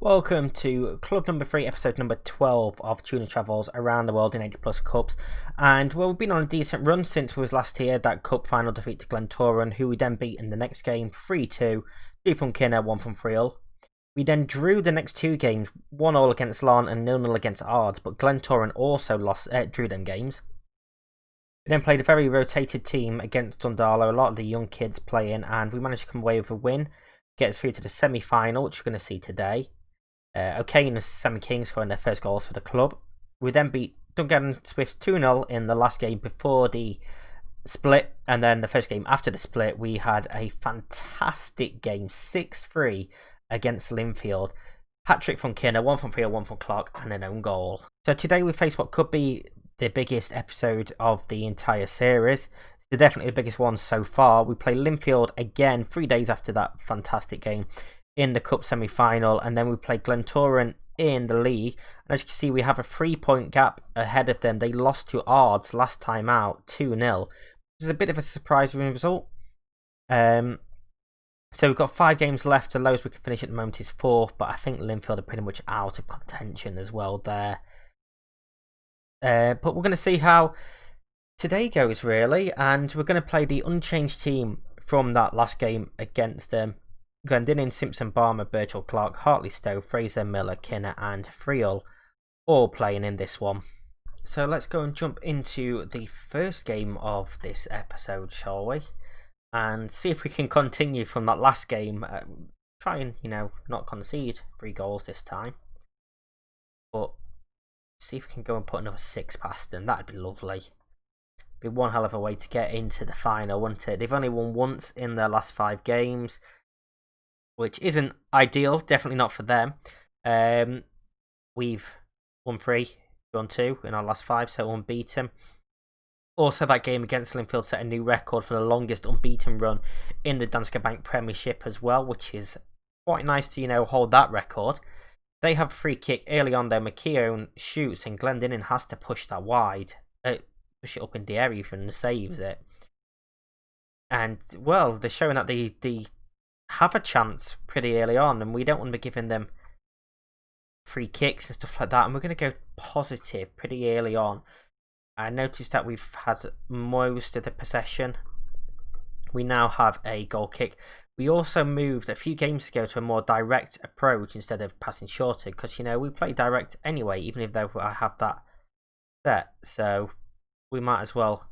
Welcome to Club number 3, episode number 12 of Tuna Travels around the world in 80 plus cups. And well, we've been on a decent run since we was last here. That cup final defeat to Glentoran, who we then beat in the next game 3-2, 2 from Kinner, 1 from Friel. We then drew the next two games, 1-1 against Larne and 0-0 against Ards, but Glentoran also drew them games. We then played a very rotated team against Dundallo, a lot of the young kids playing, and we managed to come away with a win, get us through to the semi-final, which you're going to see today. O'Kane and Sammy King scoring their first goals for the club. We then beat Dungan Swifts 2-0 in the last game before the split, and then the first game after the split we had a fantastic game, 6-3 against Linfield. Hat-trick from Kinner, 1 from Friel, 1 from Clark, and an own goal. So today we face what could be the biggest episode of the entire series. It's definitely the biggest one so far. We play Linfield again 3 days after that fantastic game in the cup semi-final, and then we play Glentoran in the league. And as you can see, we have a 3-point gap ahead of them. They lost to Ards last time out 2-0, which is a bit of a surprising result. So we've got 5 games left. The lowest we can finish at the moment is 4th, but I think Linfield are pretty much out of contention as well there. But we're going to see how today goes really, and we're going to play the unchanged team from that last game against them. Glendinning, Simpson, Barmer, Birchall, Clark, Hartley, Stowe, Fraser, Miller, Kinner and Friel all playing in this one. So let's go and jump into the first game of this episode, shall we? And see if we can continue from that last game. Try and, not concede 3 goals this time. But see if we can go and put another 6 past them. That'd be lovely. Be one hell of a way to get into the final, wouldn't it? They've only won once in their last 5 games, which isn't ideal, definitely not for them. We've won 3, drawn 2 in our last 5, so unbeaten. Also, that game against Linfield set a new record for the longest unbeaten run in the Danske Bank Premiership as well, which is quite nice to, hold that record. They have a free kick early on though. McKeown shoots and Glendinning has to push that wide. Push it up in the air even and saves it. And, well, they're showing that they have a chance pretty early on, and we don't want to be giving them free kicks and stuff like that, and we're going to go positive pretty early on. I noticed that we've had most of the possession. We now have a goal kick. We also moved a few games ago to a more direct approach instead of passing shorter, because we play direct anyway, even if I have that set, so we might as well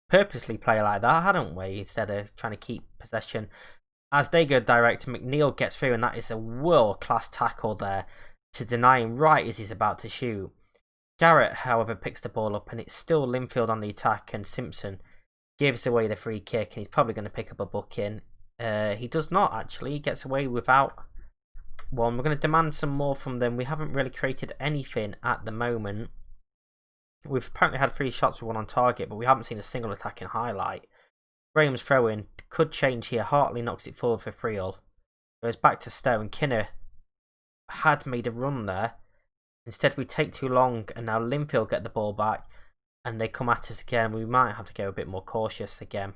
purposely play like that, hadn't we, instead of trying to keep possession. As they go direct, McNeil gets through, and that is a world-class tackle there to deny him right as he's about to shoot. Garrett, however, picks the ball up, and it's still Linfield on the attack, and Simpson gives away the free kick, and he's probably going to pick up a booking. He does not, actually. He gets away without one. We're going to demand some more from them. We haven't really created anything at the moment. We've apparently had 3 shots with 1 on target, but we haven't seen a single attacking highlight. Graham's throw-in could change here. Hartley knocks it forward for Friel. Goes back to Stowe, and Kinner had made a run there. Instead, we take too long, and now Linfield get the ball back, and they come at us again. We might have to go a bit more cautious again.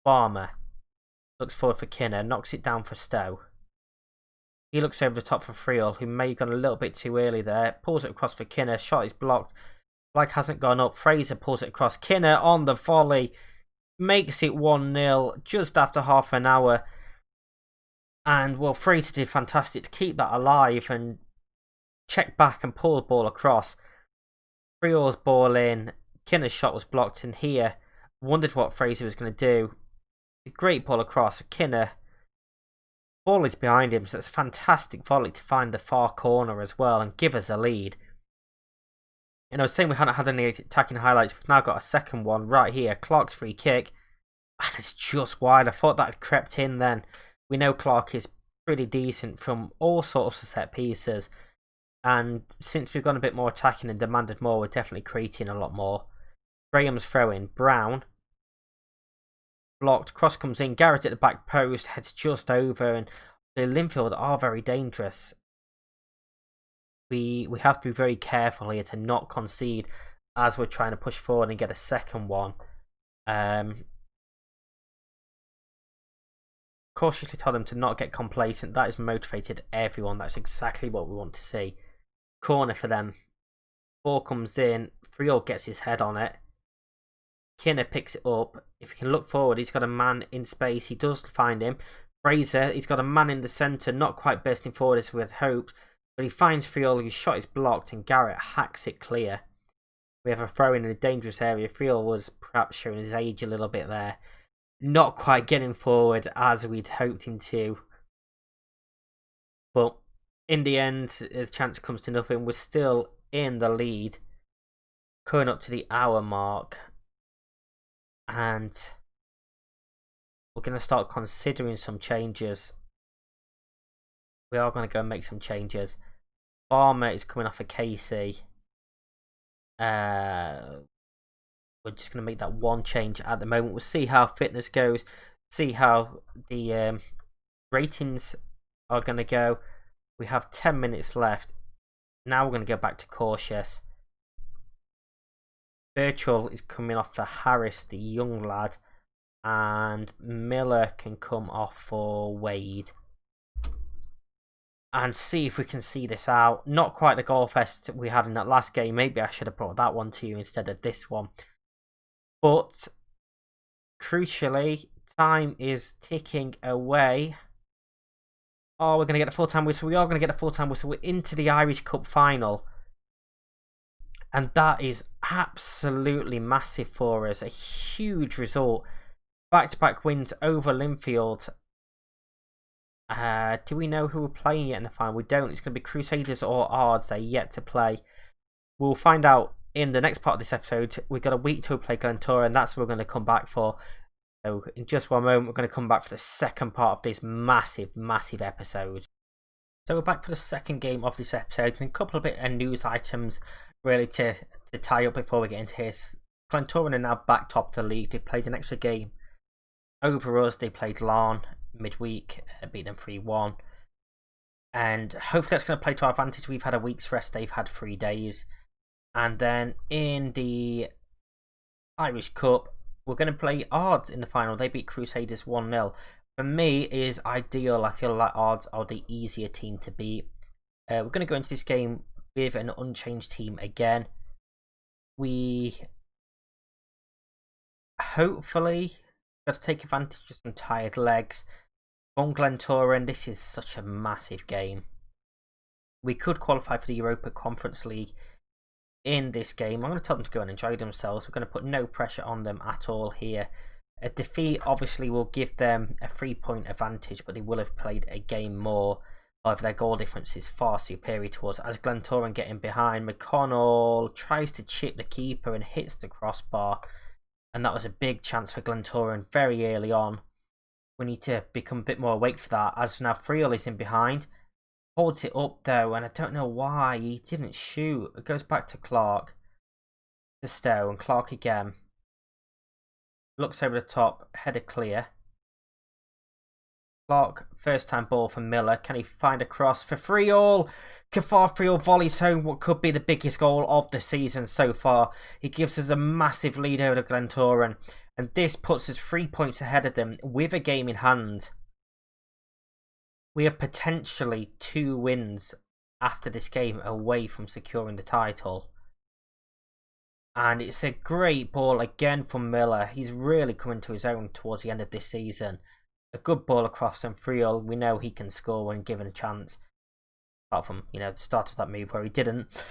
Barmer looks forward for Kinner, knocks it down for Stowe. He looks over the top for Friel, who may have gone a little bit too early there. Pulls it across for Kinner. Shot is blocked. Flag hasn't gone up. Fraser pulls it across. Kinner on the volley. Makes it 1-0 just after half an hour. And, well, Fraser did fantastic to keep that alive and check back and pull the ball across. Friel's ball in. Kinner's shot was blocked, and here wondered what Fraser was going to do. A great ball across. Kinner. Ball is behind him, so it's a fantastic volley to find the far corner as well and give us a lead. I was saying we hadn't had any attacking highlights. We've now got a second one right here. Clark's free kick. And it's just wide. I thought that had crept in then. We know Clark is pretty decent from all sorts of set pieces. And since we've gone a bit more attacking and demanded more, we're definitely creating a lot more. Graham's throw-in. Brown. Blocked. Cross comes in. Garrett at the back post. Heads just over. And the Linfield are very dangerous. We have to be very careful here to not concede as we're trying to push forward and get a second one. cautiously told them to not get complacent. That has motivated everyone. That's exactly what we want to see. Corner for them. Ball comes in. Friel gets his head on it. Kinner picks it up. If he can look forward, he's got a man in space. He does find him. Fraser, he's got a man in the centre, not quite bursting forward as we had hoped. But he finds Friel, whose shot is blocked, and Garrett hacks it clear. We have a throw in a dangerous area. Friel was perhaps showing his age a little bit there. Not quite getting forward as we'd hoped him to. But in the end, the chance comes to nothing. We're still in the lead. Coming up to the hour mark. And we're going to start considering some changes. We are going to go and make some changes. Farmer is coming off a Casey. We're just going to make that one change at the moment. We'll see how fitness goes. See how the ratings are going to go. We have 10 minutes left. Now we're going to go back to cautious. Virtual is coming off for Harris, the young lad. And Miller can come off for Wade. And see if we can see this out. Not quite the goal fest we had in that last game. Maybe I should have brought that one to you instead of this one. But crucially, time is ticking away. Oh, we're going to get a full-time whistle. We are going to get a full-time whistle. We're into the Irish Cup final. And that is absolutely massive for us. A huge result. Back-to-back wins over Linfield. Do we know who we're playing yet in the final? We don't. It's going to be Crusaders or Ards. They're yet to play. We'll find out in the next part of this episode. We've got a week till we play Glentoran, and that's what we're going to come back for. So in just one moment, we're going to come back for the second part of this massive, massive episode. So we're back for the second game of this episode, and a couple of bit of news items really to tie up before we get into this. Glentoran are now back top of the league. They played an extra game over us. They played Larne midweek, beat them 3-1. And hopefully that's going to play to our advantage. We've had a week's rest. They've had 3 days. And then in the Irish Cup, we're going to play Ards in the final. They beat Crusaders 1-0. For me, it is ideal. I feel like Ards are the easier team to beat. We're going to go into this game with an unchanged team again. We hopefully got to take advantage of some tired legs. On Glentoran, this is such a massive game. We could qualify for the Europa Conference League in this game. I'm going to tell them to go and enjoy themselves. We're going to put no pressure on them at all here. A defeat obviously will give them a 3-point advantage, but they will have played a game more. However, their goal difference is far superior to us. As Glentoran getting behind, McConnell tries to chip the keeper and hits the crossbar. And that was a big chance for Glentoran very early on. We need to become a bit more awake for that. As now Friel is in behind. Holds it up though, and I don't know why he didn't shoot. It goes back to Clark. To Stowe, and Clark again. Looks over the top, header clear. Clark, first time ball for Miller. Can he find a cross for Friel? Kafar Friel volleys home what could be the biggest goal of the season so far. He gives us a massive lead over Glentoran. And this puts us 3 points ahead of them with a game in hand. We are potentially 2 wins after this game away from securing the title. And it's a great ball again from Miller. He's really coming to his own towards the end of this season. A good ball across, and Friel, we know he can score when given a chance. Apart from, the start of that move where he didn't.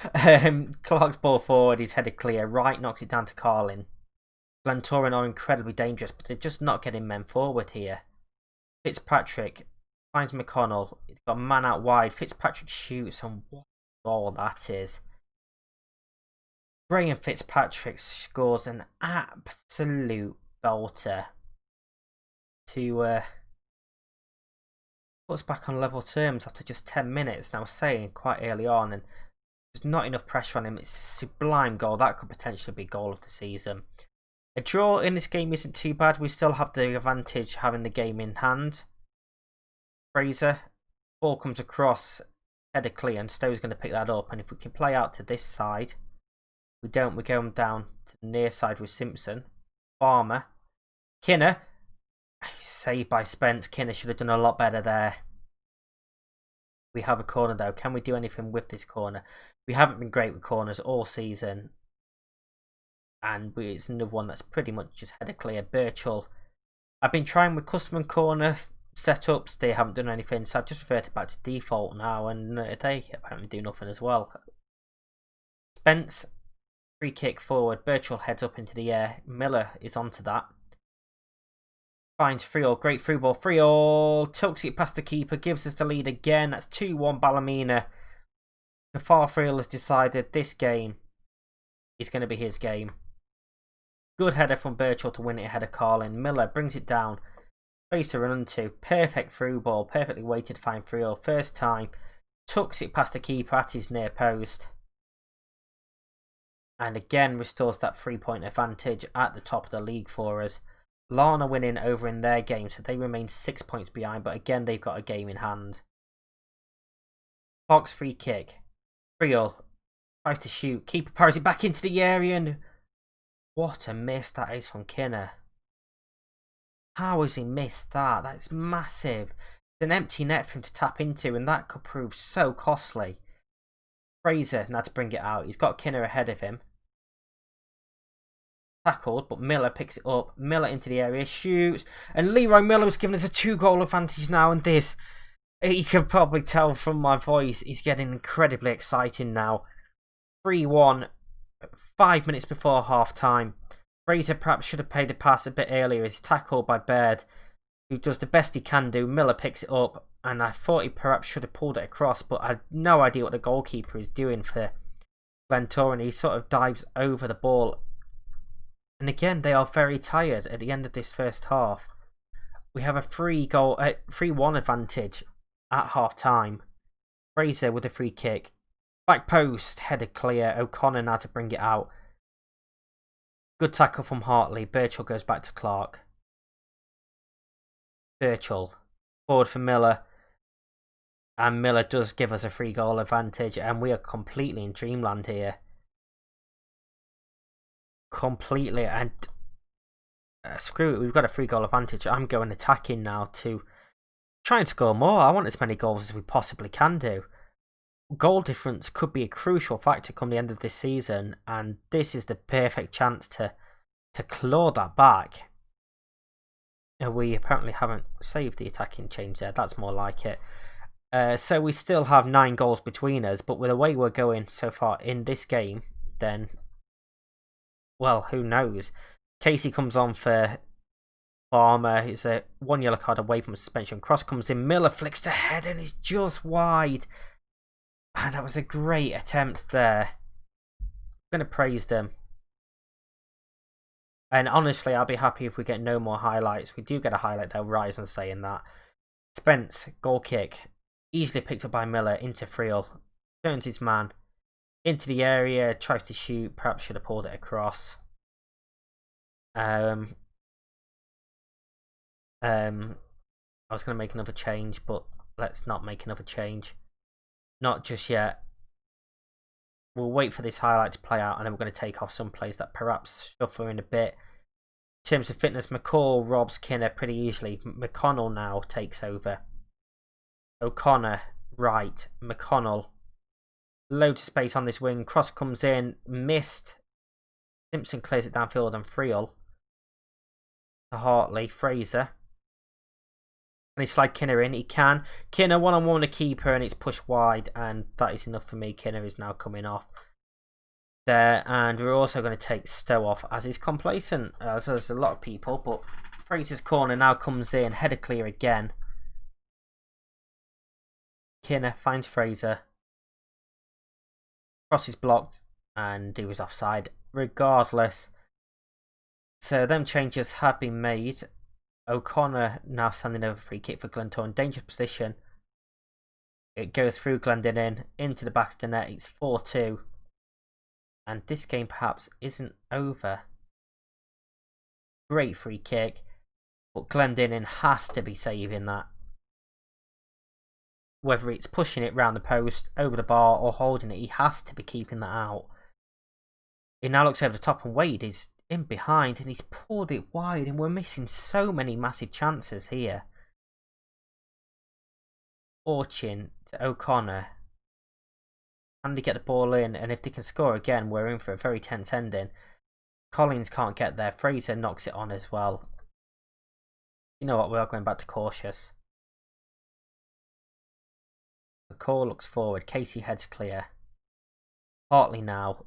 Clark's ball forward, he's headed clear. Wright knocks it down to Carlin. Glentoran are incredibly dangerous, but they're just not getting men forward here. Fitzpatrick finds McConnell. He's got a man out wide. Fitzpatrick shoots, and what a goal that is. Graham Fitzpatrick scores an absolute belter to put us back on level terms after just 10 minutes. Now, saying quite early on, and there's not enough pressure on him. It's a sublime goal. That could potentially be goal of the season. A draw in this game isn't too bad. We still have the advantage having the game in hand. Fraser, ball comes across, header clear, and Stowe's going to pick that up. And if we can play out to this side, we don't. We're going down to the near side with Simpson. Farmer. Kinner. Saved by Spence. Kinner should have done a lot better there. We have a corner though. Can we do anything with this corner? We haven't been great with corners all season. And it's another one that's pretty much just headed clear. Birchall. I've been trying with custom corner setups. They haven't done anything. So I've just reverted back to default now. And they apparently do nothing as well. Spence. Free kick forward. Birchall heads up into the air. Miller is onto that. Finds Friel, great through ball. Friel tucks it past the keeper, gives us the lead again. That's 2-1 Ballymena. Gafar Friel has decided this game is going to be his game. Good header from Birchall to win it ahead of Carlin. Miller brings it down. Space to run into. Perfect through ball. Perfectly weighted to find Friel. First time. Tucks it past the keeper at his near post. And again restores that 3-point advantage at the top of the league for us. Lana winning over in their game, so they remain 6 points behind, but again they've got a game in hand. Box free kick. Friel tries to shoot. Keeper powers it back into the area, and what a miss that is from Kinner. How has he missed that? That's massive. It's an empty net for him to tap into, and that could prove so costly. Fraser now to bring it out. He's got Kinner ahead of him. Tackled, but Miller picks it up. Miller into the area, shoots, and Leroy Miller was given us a 2-goal advantage now. And this, you can probably tell from my voice, he's getting incredibly exciting now. 3-1, 5 minutes before half time. Fraser perhaps should have paid a pass a bit earlier. He's tackled by Baird, who does the best he can do. Miller picks it up, and I thought he perhaps should have pulled it across, but I had no idea what the goalkeeper is doing for Glentoran. He sort of dives over the ball. And again, they are very tired at the end of this first half. We have a 3-1 advantage at half time. Fraser with a free kick. Back post, headed clear. O'Connor now to bring it out. Good tackle from Hartley. Birchall goes back to Clark. Birchall. Forward for Miller. And Miller does give us a 3-goal advantage. And we are completely in dreamland here. Completely, and screw it, we've got a 3-goal advantage. I'm going attacking now to try and score more. I want as many goals as we possibly can do. Goal difference could be a crucial factor come the end of this season, and this is the perfect chance to claw that back. And we apparently haven't saved the attacking change there. That's more like it. So we still have 9 goals between us, but with the way we're going so far in this game, then well, who knows? Casey comes on for Farmer. It's a 1 yellow card away from suspension. Cross comes in. Miller flicks the head and is just wide. And that was a great attempt there. I'm going to praise them. And honestly, I'll be happy if we get no more highlights. We do get a highlight, they'll rise and saying that. Spence, goal kick. Easily picked up by Miller into Friel. Turns his man into the area, tries to shoot, perhaps should have pulled it across. I was going to make another change, but let's not make another change. Not just yet. We'll wait for this highlight to play out, and then we're going to take off some plays that perhaps suffer in a bit. In terms of fitness, McCall robs Kinner pretty easily. McConnell now takes over. O'Connor, right. McConnell. Loads of space on this wing. Cross comes in. Missed. Simpson clears it downfield and Friel. To Hartley. Fraser. And he slide Kinner in. He can. Kinner one-on-one with the keeper and it's pushed wide. And that is enough for me. Kinner is now coming off there. And we're also going to take Stowe off as he's complacent. So there's a lot of people. But Fraser's corner now comes in. Header clear again. Kinner finds Fraser. Cross is blocked and he was offside regardless. So them changes have been made. O'Connor now standing over free kick for Glentoran. Dangerous position. It goes through Glendinning into the back of the net. It's 4-2. And this game perhaps isn't over. Great free kick. But Glendinning has to be saving that. Whether it's pushing it round the post, over the bar, or holding it, he has to be keeping that out. He now looks over the top, and Wade is in behind, and he's pulled it wide, and we're missing so many massive chances here. Orchin to O'Connor. Can they get the ball in? And if they can score again, we're in for a very tense ending. Collins can't get there. Fraser knocks it on as well. You know what? We are going back to cautious. McCall looks forward. Casey heads clear. Hartley now.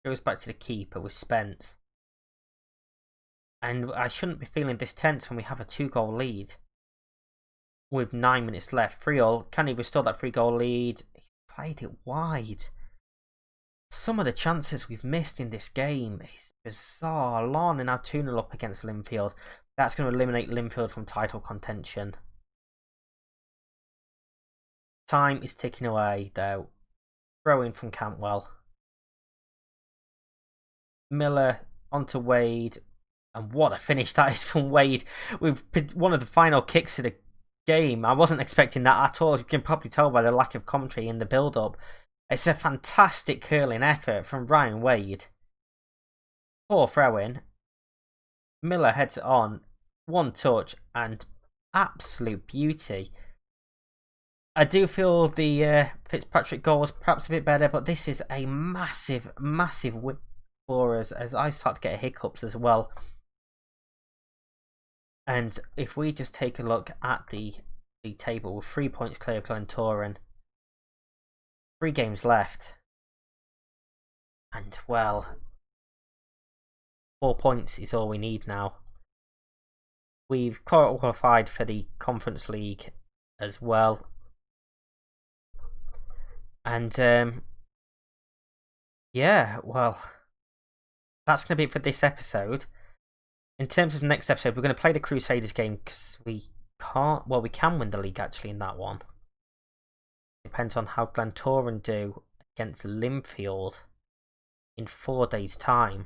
Goes back to the keeper with Spence. And I shouldn't be feeling this tense when we have a 2-goal lead. With 9 minutes left. 3-0. Can he restore that 3-goal lead? He played it wide. Some of the chances we've missed in this game is bizarre. Larner now 2-0 up against Linfield. That's going to eliminate Linfield from title contention. Time is ticking away though. Throw in from Cantwell. Miller onto Wade. And what a finish that is from Wade. With one of the final kicks of the game. I wasn't expecting that at all. As you can probably tell by the lack of commentary in the build-up. It's a fantastic curling effort from Ryan Wade. Poor throw-in. Miller heads it on. One touch and absolute beauty. I do feel the Fitzpatrick goal was perhaps a bit better, but this is a massive, massive win for us as I start to get hiccups as well. And if we just take a look at the table with 3 points clear of Glentoran, 3 games left, and well, 4 points is all we need now. We've qualified for the Conference League as well. And yeah, well, that's going to be it for this episode. In terms of next episode, we're going to play the Crusaders game because we can't. Well, we can win the league actually in that one. Depends on how Glentoran do against Linfield in 4 days' time.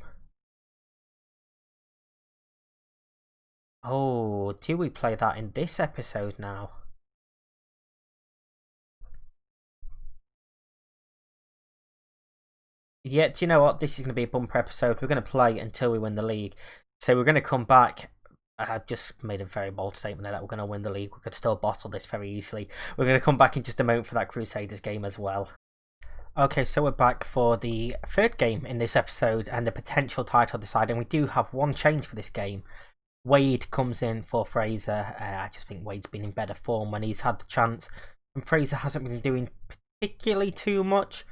Oh, do we play that in this episode now? Yeah, do you know what? This is going to be a bumper episode. We're going to play until we win the league. So we're going to come back. I've just made a very bold statement there that we're going to win the league. We could still bottle this very easily. We're going to come back in just a moment for that Crusaders game as well. Okay, so we're back for the 3rd game in this episode and the potential title deciding. We do have one change for this game. Wade comes in for Fraser. I just think Wade's been in better form when he's had the chance. And Fraser hasn't been doing particularly too much.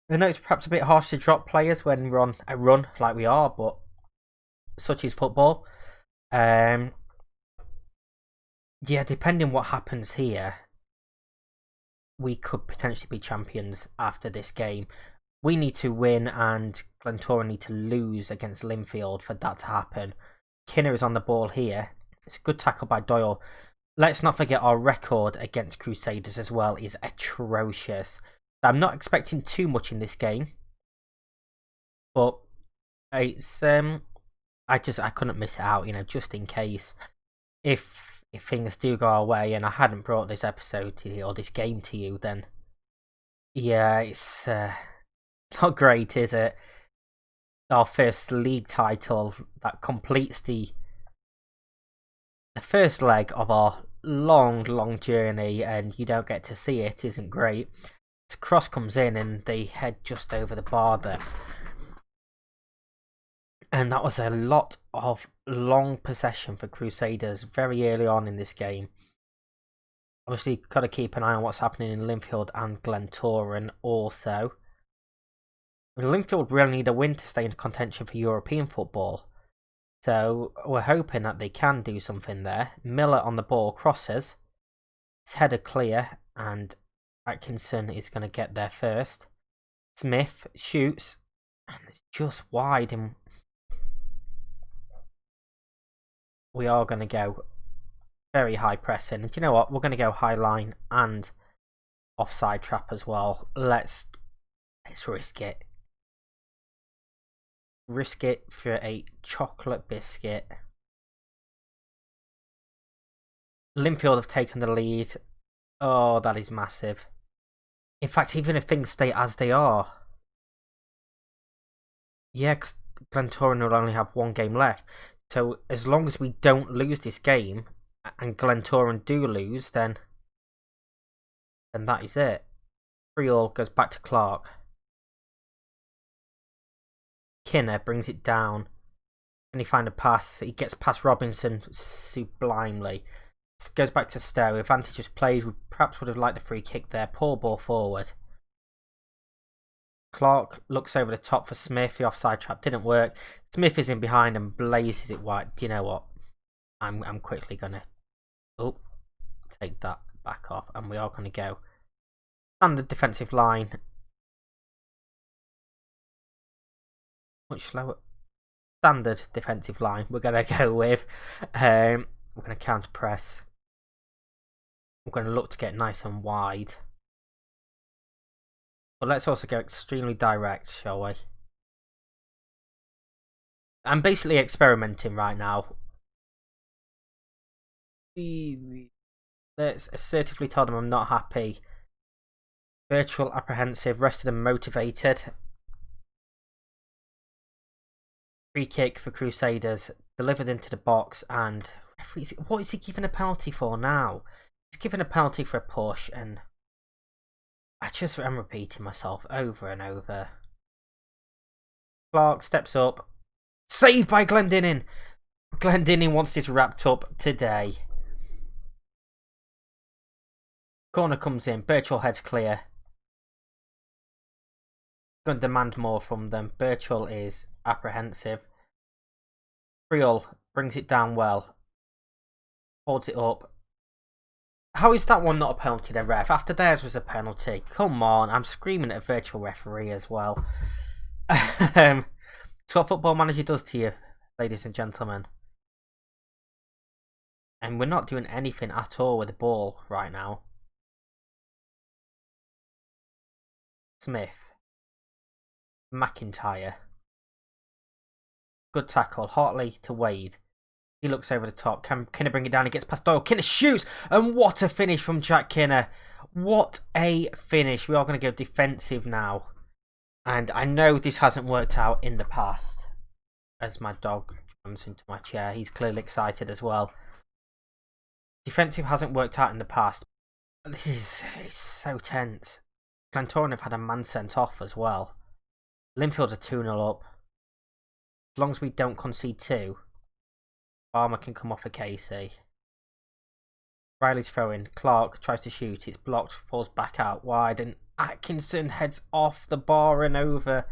I know it's perhaps a bit harsh to drop players when we're on a run like we are, but such is football. Yeah, depending what happens here, we could potentially be champions after this game. We need to win and Glentoran need to lose against Linfield for that to happen. Kinner is on the ball here. It's a good tackle by Doyle. Let's not forget our record against Crusaders as well is atrocious. I'm not expecting too much in this game, but it's I couldn't miss it out, just in case if things do go our way. And I hadn't brought this episode to you or this game to you, then yeah, it's not great, is it? Our first league title that completes the first leg of our long journey, and you don't get to see it. Isn't great. The cross comes in and they head just over the bar there. And that was a lot of long possession for Crusaders very early on in this game. Obviously, got to keep an eye on what's happening in Linfield and Glentoran also. Linfield really need a win to stay in contention for European football. So we're hoping that they can do something there. Miller on the ball crosses. It's headed clear and Atkinson is going to get there first. Smith shoots and it's just wide, and we are going to go very high pressing. And you know what? We're going to go high line and offside trap as well. Let's risk it. Risk it for a chocolate biscuit. Linfield have taken the lead. Oh, that is massive. In fact, even if things stay as they are, Yeah, because Glentoran will only have one game left. So as long as we don't lose this game, and Glentoran do lose, then that is it. 3-all goes back to Clark. Kinner brings it down. Can he find a pass? He gets past Robinson sublimely. Goes back to Stowe. Advantage is played. We perhaps would have liked the free kick there. Poor ball forward. Clark looks over the top for Smith. The offside trap didn't work. Smith is in behind and blazes it wide. Do you know what? I'm quickly gonna take that back off, and we are gonna go standard defensive line. Much slower. Standard defensive line. We're gonna go with. We're gonna counter press. We're gonna look to get nice and wide. But let's also go extremely direct, shall we? I'm basically experimenting right now. Let's assertively tell them I'm not happy. Virtual, apprehensive, rested and motivated. Free kick for Crusaders. Delivered into the box, and what is he giving a penalty for now? He's given a penalty for a push, and I just am repeating myself over and over. Clark steps up. Saved by Glendinning. Glendinning wants this wrapped up today. Corner comes in. Birchall heads clear. Going to demand more from them. Birchall is apprehensive. 3-all brings it down well. Holds it up. How is that one not a penalty then, ref? After theirs was a penalty. Come on, I'm screaming at a virtual referee as well. It's what Football Manager does to you, ladies and gentlemen. And we're not doing anything at all with the ball right now. Smith. McIntyre. Good tackle. Hartley to Wade. He looks over the top. Can Kinner bring it down? He gets past Doyle. Kinner shoots! And what a finish from Jack Kinner. What a finish. We are going to go defensive now. And I know this hasn't worked out in the past. As my dog jumps into my chair. He's clearly excited as well. Defensive hasn't worked out in the past. This is so tense. Glentoran have had a man sent off as well. Linfield are 2-0 up. As long as we don't concede 2. Farmer can come off a Casey. Riley's throwing. Clark tries to shoot. It's blocked. Falls back out wide. And Atkinson heads off the bar and over.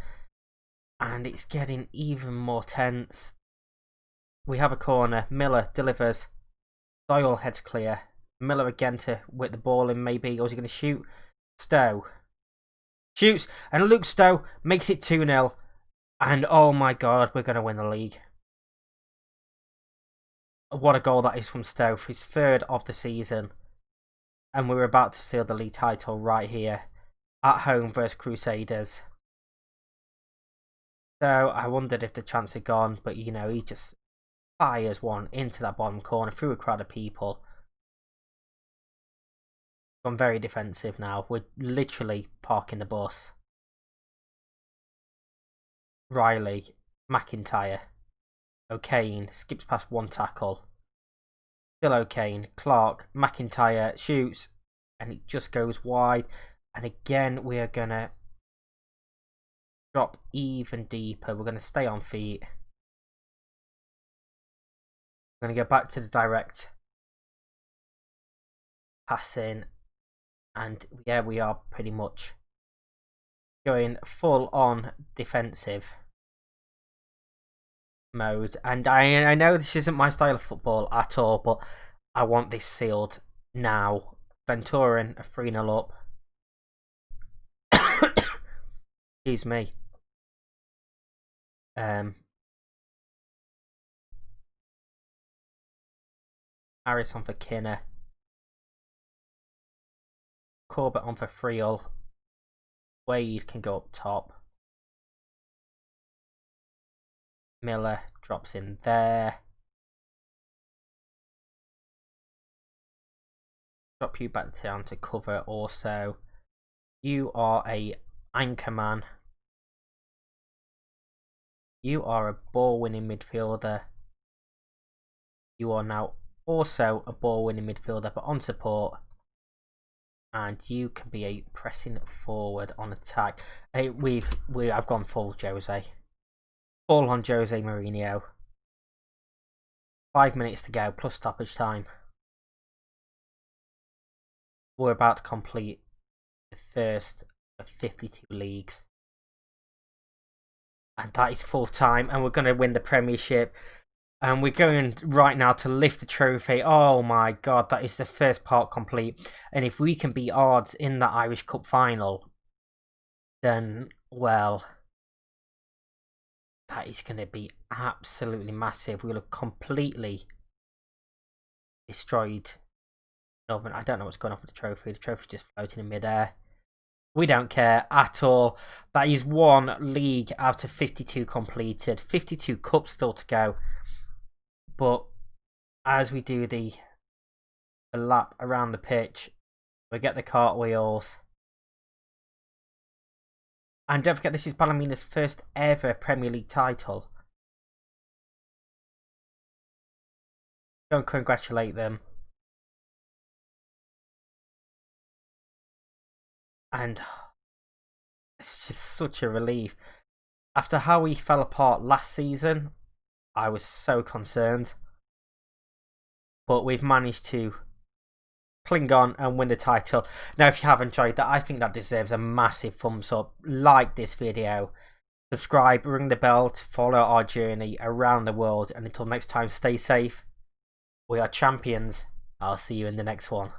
And it's getting even more tense. We have a corner. Miller delivers. Doyle heads clear. Miller again to whip the ball in maybe. Or is he going to shoot? Stowe. Shoots. And Luke Stowe makes it 2-0. And oh my god, we're going to win the league. What a goal that is from Stowe. His 3rd of the season. And we're about to seal the league title right here. At home versus Crusaders. So I wondered if the chance had gone. But you know, he just fires one into that bottom corner through a crowd of people. I'm very defensive now. We're literally parking the bus. Riley. McIntyre. O'Kane skips past one tackle. Still O'Kane. Clark. McIntyre shoots. And it just goes wide. And again, we are going to drop even deeper. We're going to stay on feet. We're going to go back to the direct passing. And yeah, we are pretty much going full on defensive mode. And I know this isn't my style of football at all, but I want this sealed now. Glentoran are 3-0 up. Excuse me. Harris on for Kinner. Corbett on for 3-0. Wade can go up top. Miller drops in there. Drop you back down to cover also. You are a anchor man. You are a ball-winning midfielder. You are now also a ball-winning midfielder, but on support. And you can be a pressing forward on attack. Hey, I've gone full Jose. Full on Jose Mourinho. 5 minutes to go, plus stoppage time. We're about to complete the first of 52 leagues. And that is full time, and we're going to win the Premiership. And we're going right now to lift the trophy. Oh my god, that is the first part complete. And if we can beat odds in the Irish Cup final, then, well, that is going to be absolutely massive. We'll have completely destroyed Melbourne. I don't know what's going on with the trophy. The trophy's just floating in midair. We don't care at all. That is one league out of 52 completed. 52 cups still to go. But as we do the lap around the pitch, we get the cartwheels. And don't forget, this is Ballymena's first ever Premier League title. Go and congratulate them. And it's just such a relief. After how we fell apart last season, I was so concerned. But we've managed to cling on and win the title. Now, if you have enjoyed that, I think that deserves a massive thumbs up. Like this video, subscribe, ring the bell to follow our journey around the world. And until next time, stay safe. We are champions. I'll see you in the next one.